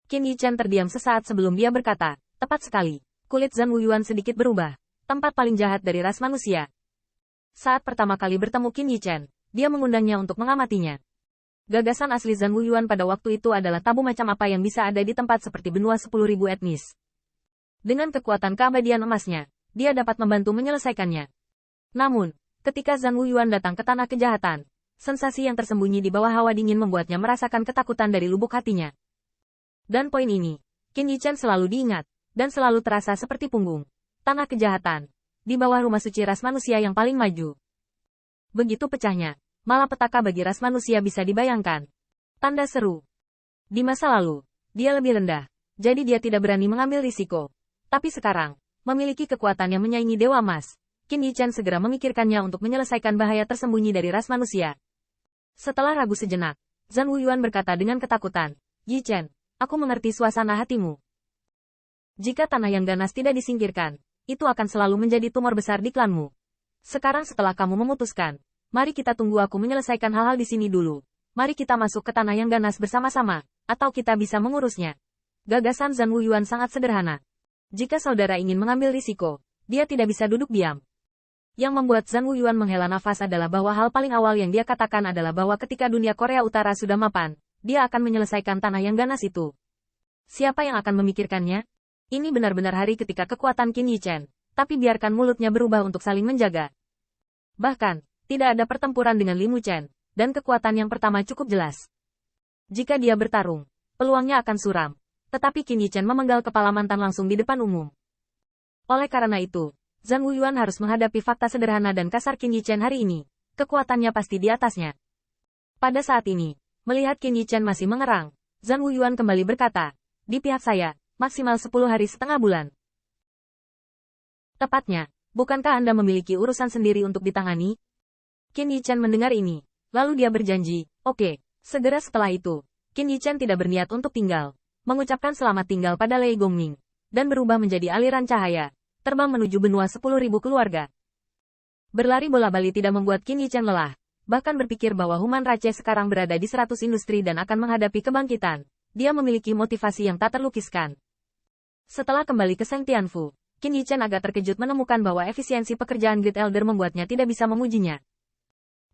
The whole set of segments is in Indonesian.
Qin Yichen terdiam sesaat sebelum dia berkata, tepat sekali. Kulit Zhan Wuyuan sedikit berubah. Tempat paling jahat dari ras manusia. Saat pertama kali bertemu Qin Yichen, dia mengundangnya untuk mengamatinya. Gagasan asli Zhan Wuyuan pada waktu itu adalah tabu macam apa yang bisa ada di tempat seperti benua 10.000 etnis. Dengan kekuatan keabadian emasnya, dia dapat membantu menyelesaikannya. Namun, ketika Zhan Wuyuan datang ke tanah kejahatan, sensasi yang tersembunyi di bawah hawa dingin membuatnya merasakan ketakutan dari lubuk hatinya. Dan poin ini, Qin Yichen selalu diingat, dan selalu terasa seperti punggung tanah kejahatan, di bawah rumah suci ras manusia yang paling maju. Begitu pecahnya, malapetaka bagi ras manusia bisa dibayangkan. Tanda seru. Di masa lalu, dia lebih rendah, jadi dia tidak berani mengambil risiko. Tapi sekarang, memiliki kekuatan yang menyaingi Dewa Emas, Qin Yichen segera memikirkannya untuk menyelesaikan bahaya tersembunyi dari ras manusia. Setelah ragu sejenak, Zhan Wuyuan berkata dengan ketakutan, Yichen, aku mengerti suasana hatimu. Jika tanah yang ganas tidak disingkirkan, itu akan selalu menjadi tumor besar di klanmu. Sekarang setelah kamu memutuskan, mari kita tunggu aku menyelesaikan hal-hal di sini dulu. Mari kita masuk ke tanah yang ganas bersama-sama, atau kita bisa mengurusnya. Gagasan Zhan Wuyuan sangat sederhana. Jika saudara ingin mengambil risiko, dia tidak bisa duduk diam. Yang membuat Zhan Wuyuan menghela nafas adalah bahwa hal paling awal yang dia katakan adalah bahwa ketika dunia Korea Utara sudah mapan, dia akan menyelesaikan tanah yang ganas itu. Siapa yang akan memikirkannya? Ini benar-benar hari ketika kekuatan Qin Yichen, tapi biarkan mulutnya berubah untuk saling menjaga. Bahkan, tidak ada pertempuran dengan Li Muchen, dan kekuatan yang pertama cukup jelas. Jika dia bertarung, peluangnya akan suram. Tetapi Qin Yichen memenggal kepala mantan langsung di depan umum. Oleh karena itu, Zhan Wuyuan harus menghadapi fakta sederhana dan kasar Qin Yichen hari ini. Kekuatannya pasti di atasnya. Pada saat ini, melihat Qin Yichen masih mengerang, Zhan Wuyuan kembali berkata, di pihak saya, maksimal 10 hari setengah bulan. Tepatnya, bukankah Anda memiliki urusan sendiri untuk ditangani? Qin Yichen mendengar ini, lalu dia berjanji, oke, segera setelah itu, Qin Yichen tidak berniat untuk tinggal, mengucapkan selamat tinggal pada Lei Gongming, dan berubah menjadi aliran cahaya, terbang menuju benua 10.000 keluarga. Berlari bola-bali tidak membuat Qin Yichen lelah, bahkan berpikir bahwa Human Rache sekarang berada di 100 industri dan akan menghadapi kebangkitan. Dia memiliki motivasi yang tak terlukiskan. Setelah kembali ke Seng Tianfu, Qin Yichen agak terkejut menemukan bahwa efisiensi pekerjaan Great Elder membuatnya tidak bisa memujinya.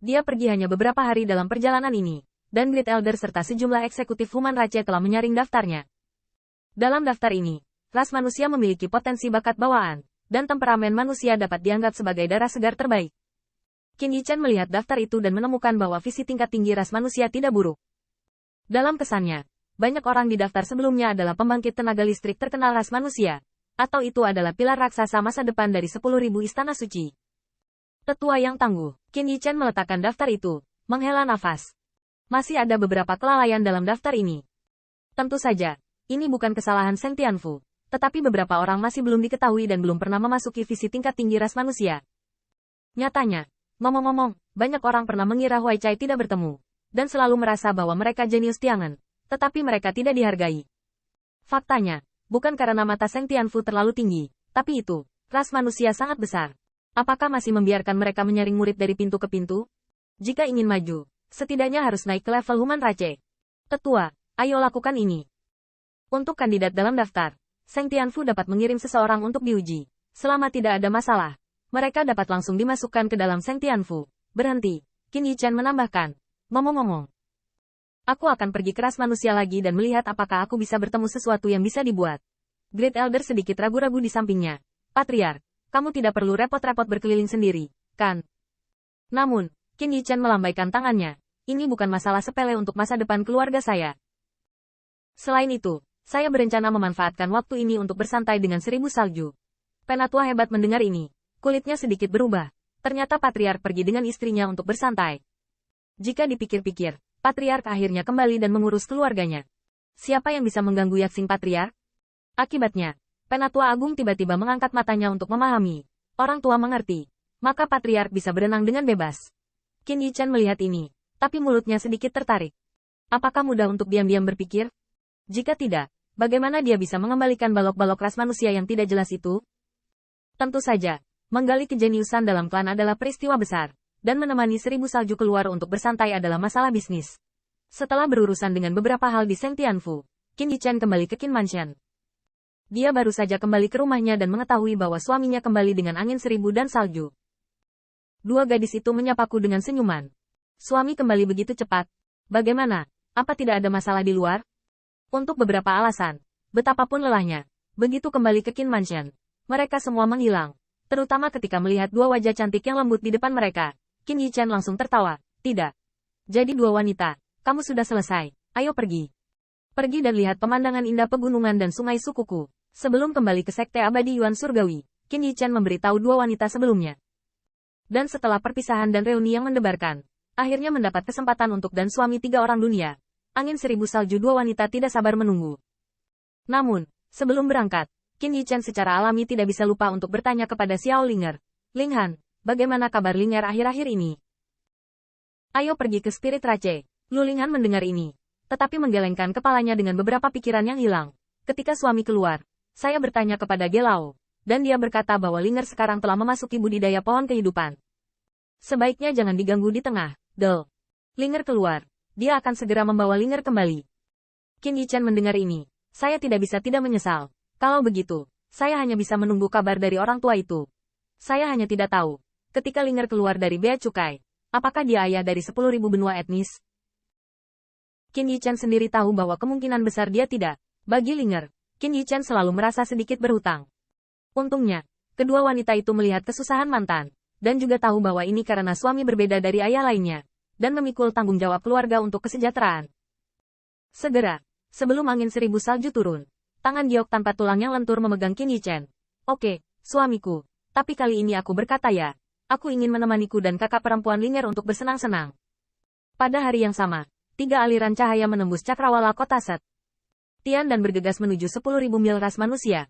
Dia pergi hanya beberapa hari dalam perjalanan ini, dan Great Elder serta sejumlah eksekutif Human Rache telah menyaring daftarnya. Dalam daftar ini, ras manusia memiliki potensi bakat bawaan, dan temperamen manusia dapat dianggap sebagai darah segar terbaik. Qin Yichen melihat daftar itu dan menemukan bahwa visi tingkat tinggi ras manusia tidak buruk. Dalam kesannya, banyak orang di daftar sebelumnya adalah pembangkit tenaga listrik terkenal ras manusia, atau itu adalah pilar raksasa masa depan dari 10.000 istana suci. Tetua yang tangguh, Qin Yichen meletakkan daftar itu, menghela nafas. Masih ada beberapa kelalaian dalam daftar ini. Tentu saja, ini bukan kesalahan Seng Tianfu, tetapi beberapa orang masih belum diketahui dan belum pernah memasuki visi tingkat tinggi ras manusia. Nyatanya, ngomong-ngomong, banyak orang pernah mengira Huai Chai tidak bertemu, dan selalu merasa bahwa mereka jenius Tiangen. Tetapi mereka tidak dihargai. Faktanya, bukan karena mata Seng Tianfu terlalu tinggi, tapi itu, ras manusia sangat besar. Apakah masih membiarkan mereka menyaring murid dari pintu ke pintu? Jika ingin maju, setidaknya harus naik ke level Human Rache. Tetua, ayo lakukan ini. Untuk kandidat dalam daftar, Seng Tianfu dapat mengirim seseorang untuk diuji. Selama tidak ada masalah, mereka dapat langsung dimasukkan ke dalam Seng Tianfu. Berhenti, Qin Yichen menambahkan. Ngomong-ngomong, aku akan pergi ke ras manusia lagi dan melihat apakah aku bisa bertemu sesuatu yang bisa dibuat. Great Elder sedikit ragu-ragu di sampingnya. Patriark, kamu tidak perlu repot-repot berkeliling sendiri, kan? Namun, Qin Yichen melambaikan tangannya. Ini bukan masalah sepele untuk masa depan keluarga saya. Selain itu, saya berencana memanfaatkan waktu ini untuk bersantai dengan 1000 salju. Penatua hebat mendengar ini. Kulitnya sedikit berubah. Ternyata Patriark pergi dengan istrinya untuk bersantai. Jika dipikir-pikir, Patriark akhirnya kembali dan mengurus keluarganya. Siapa yang bisa mengganggu Yaksing Patriark? Akibatnya, Penatua Agung tiba-tiba mengangkat matanya untuk memahami. Orang tua mengerti. Maka Patriark bisa berenang dengan bebas. Qin Yichen melihat ini, tapi mulutnya sedikit tertarik. Apakah mudah untuk diam-diam berpikir? Jika tidak, bagaimana dia bisa mengembalikan balok-balok ras manusia yang tidak jelas itu? Tentu saja, menggali kejeniusan dalam klan adalah peristiwa besar. Dan menemani 1000 salju keluar untuk bersantai adalah masalah bisnis. Setelah berurusan dengan beberapa hal di Seng Tianfu, Qin Yichan kembali ke Qin Mansion. Dia baru saja kembali ke rumahnya dan mengetahui bahwa suaminya kembali dengan angin seribu dan salju. Dua gadis itu menyapaku dengan senyuman. Suami kembali begitu cepat. Bagaimana? Apa tidak ada masalah di luar? Untuk beberapa alasan, betapapun lelahnya, begitu kembali ke Qin Mansion, mereka semua menghilang. Terutama ketika melihat dua wajah cantik yang lembut di depan mereka. Qin Yichan langsung tertawa. Tidak. Jadi dua wanita, kamu sudah selesai. Ayo pergi. Pergi dan lihat pemandangan indah pegunungan dan sungai sukuku. Sebelum kembali ke Sekte Abadi Yuan Surgawi, Qin Yichan memberitahu dua wanita sebelumnya. Dan setelah perpisahan dan reuni yang mendebarkan, akhirnya mendapat kesempatan untuk dan suami tiga orang dunia. Angin seribu salju dua wanita tidak sabar menunggu. Namun, sebelum berangkat, Qin Yichan secara alami tidak bisa lupa untuk bertanya kepada Xiao Linger. Linghan, bagaimana kabar Linger akhir-akhir ini? Ayo pergi ke Spirit Rache. Lu Linghan mendengar ini, tetapi menggelengkan kepalanya dengan beberapa pikiran yang hilang. Ketika suami keluar, saya bertanya kepada Gelao, dan dia berkata bahwa Linger sekarang telah memasuki budidaya pohon kehidupan. Sebaiknya jangan diganggu di tengah, Del. Linger keluar, dia akan segera membawa Linger kembali. Qin Yichan mendengar ini, saya tidak bisa tidak menyesal. Kalau begitu, saya hanya bisa menunggu kabar dari orang tua itu. Saya hanya tidak tahu, ketika Linger keluar dari bea cukai, apakah dia ayah dari 10.000 benua etnis? Qin Yichan sendiri tahu bahwa kemungkinan besar dia tidak. Bagi Linger, Qin Yichan selalu merasa sedikit berhutang. Untungnya, kedua wanita itu melihat kesusahan mantan, dan juga tahu bahwa ini karena suami berbeda dari ayah lainnya, dan memikul tanggung jawab keluarga untuk kesejahteraan. Segera, sebelum angin seribu salju turun, tangan giok tanpa tulang yang lentur memegang Qin Yichan. Oke, suamiku, tapi kali ini aku berkata ya, aku ingin menemaniku dan kakak perempuan Linger untuk bersenang-senang. Pada hari yang sama, 3 aliran cahaya menembus cakrawala kota Set. Tian dan bergegas menuju 10.000 mil ras manusia,